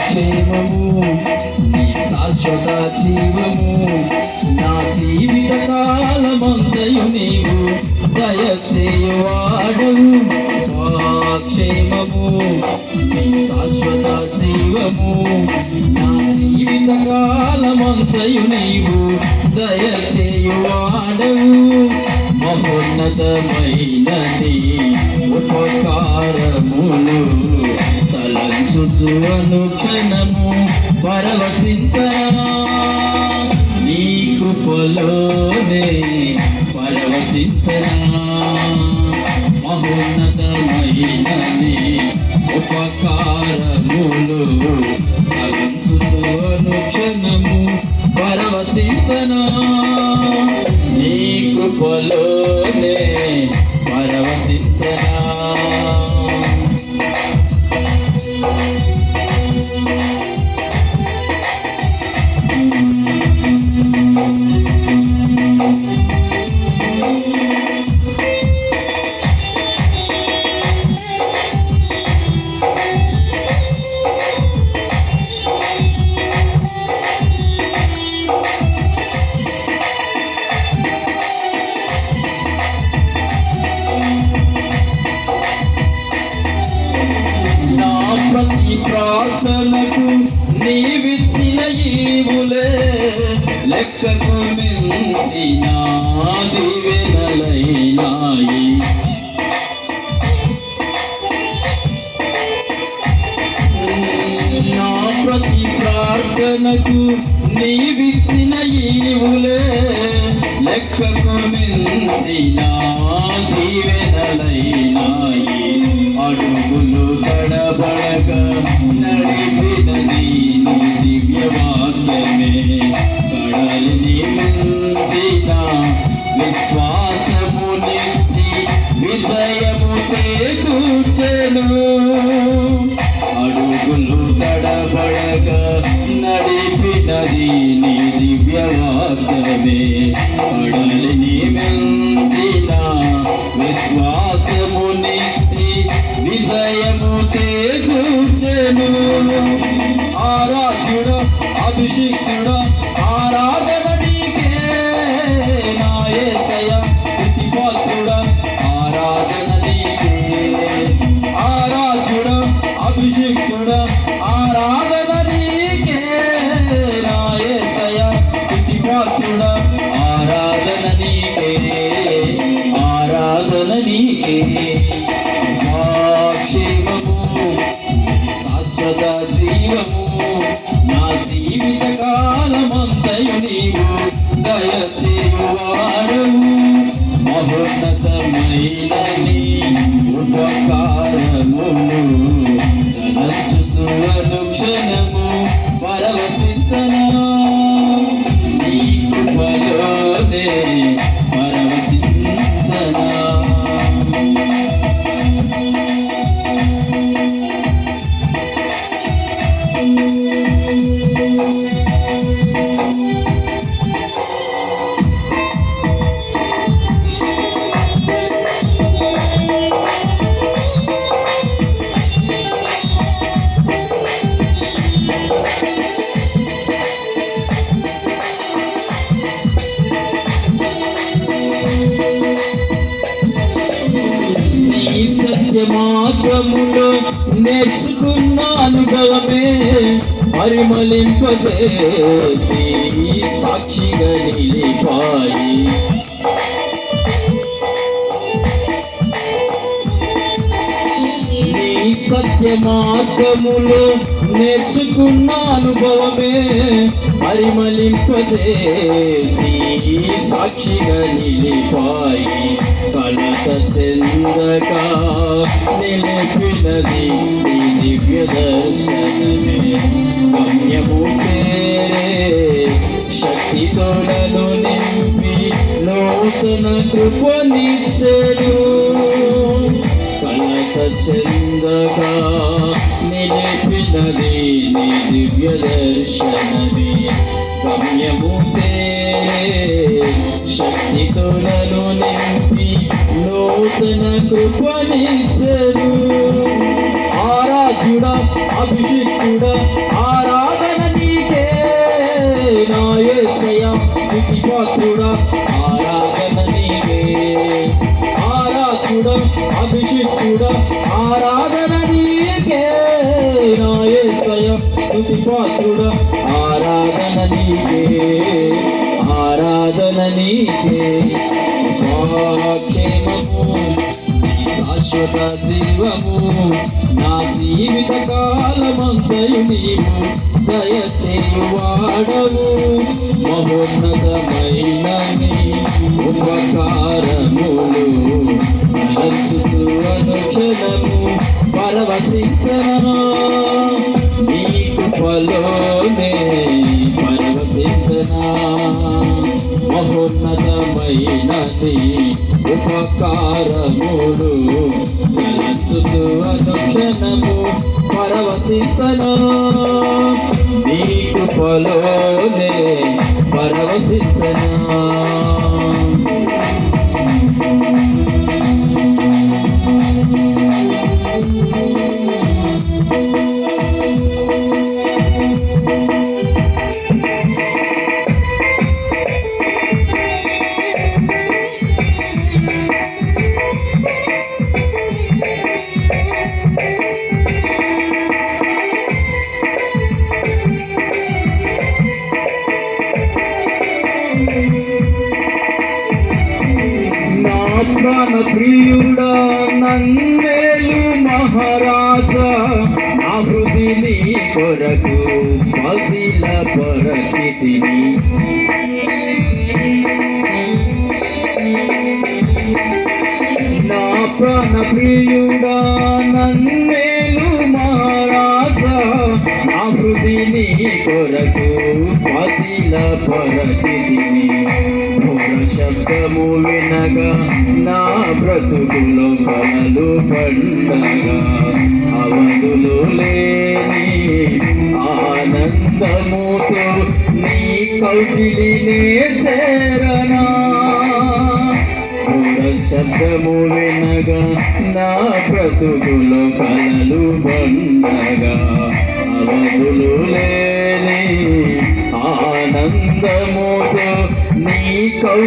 క్షేమము నీ శాశ్వత జీవము నా జీవిత కాలమంతయు నీవు దయచేయువాడవు. క్షేమము నీ శాశ్వత జీవము నా జీవిత కాలమంతయు నీవు దయచేయువాడవు. మహోన్నతమైనది ఉపకారములు తలంచుచు అనుక్షణము పరవశించనా నీ కృపలోనే పరవశించనా. మహోన్నతమైనది ఉపకారములు తలంచుచు అనుక్షణము పరవశించనా నీ కృపలోనే పరవశించనా. ప్రతి ప్రార్థనకు నీవిచ్చిన ఈవులే లెక్కకు మించిన దీవెనలైనాయి. నా ప్రతి ప్రార్థనకు నీవిచ్చిన ఈవులే లెక్కకు మించిన దీవెనలైనాయి. అడుగులు తడబడక నడిపినది నీ దివ్యవాక్యమే కడలిని మించిన విశ్వాసమునిచ్చి విజయము చేకూర్చెను. అడుగులు తడబడక నడిపినది నీ దివ్యవాక్యమే కడలిని మించిన విశ్వాసమునిచ్చి విజయము చేకూర్చెను. ఆరాధ్యుడా అభిషిక్తుడా ఆరాధన నీకే నా యేసయ్య స్తుతిపాత్రుడా ఆరాధన నీకే. ఆరాధ్యుడా అభిషిక్తుడా ఆరాధన నీకే నా యేసయ్య స్తుతిపాత్రుడా ఆరాధన నీకే ఆరాధన నీకే. క్షేమము శాశ్వత జీవము నా జీవిత కాలమంతయు నీవు దయచేయువాడవు. మహోన్నతమైనది ఉపకారములు తలంచుచు అనుక్షణము పరవశించనా నీ కృపలోనే పరవశించనా. మార్గములో నేర్చుకున్న అనుభవమే పరిమళింపజేసి సాక్షిగా నిలిపాయి. నీ సత్య మార్గములో నేర్చుకున్న అనుభవమే పరిమళింపజేసి సాక్షిగా నిలిపాయి. కలత చెందక నిలిపినది నీ దివ్య దర్శనమే గమ్యము చేరే శక్తితో నన్ను నింపి నూతన కృపనిచ్చెను. కలత చెందక నిలిపినది నీ దివ్య దర్శనమే గమ్యము చేరే శక్తితో నన్ను నింపి తన కృపనిచ్చెను. ఆరాధ్యుడా అభిషిక్తుడా ఆరాధన నీకే నా యేసయ్యా, స్తుతి పాత్రుడా ఆరాధన నీకే. ఆరాధ్యుడా అభిషిక్తుడా ఆరాధన నీకే నా యేసయ్యా, స్తుతి పాత్రుడా ఆరాధన నీకే. ఆరాధన నీకే. క్షేమము శాశ్వత జీవము నా జీవిత కాలమంతయు నీవు దయచేయువాడవు. మహోన్నతమైన నీ ఉపకారములు తలచుతూ అనుక్షణము పరవశించనా. నీ కృపలోనే పరవశించనా. మహోన్నతమైన నీ ఉపకారములు తలచుతూ అనుక్షణము పరవశించనా. నీ కృపలోనే పరవశించనా. ప్రాణ ప్రియుడా నన్నేలు మహారాజా, నా హృది నీ కొరకు పదిల పరచితిని. నా ప్రాణ ప్రియుడా నన్నేలు మహారాజా, నా హృది నీ కొరకు పదిల పరచితిని. శబ్దము వినగా నా బ్రతుకులో కలలు పండగా, అవధులు లేని ఆనందముతో నీ కౌగిలినే చేరనా. శబ్దము వినగా నా బ్రతుకులో కలలు పండగా, అవధులు లేని ఆనందముతో నీ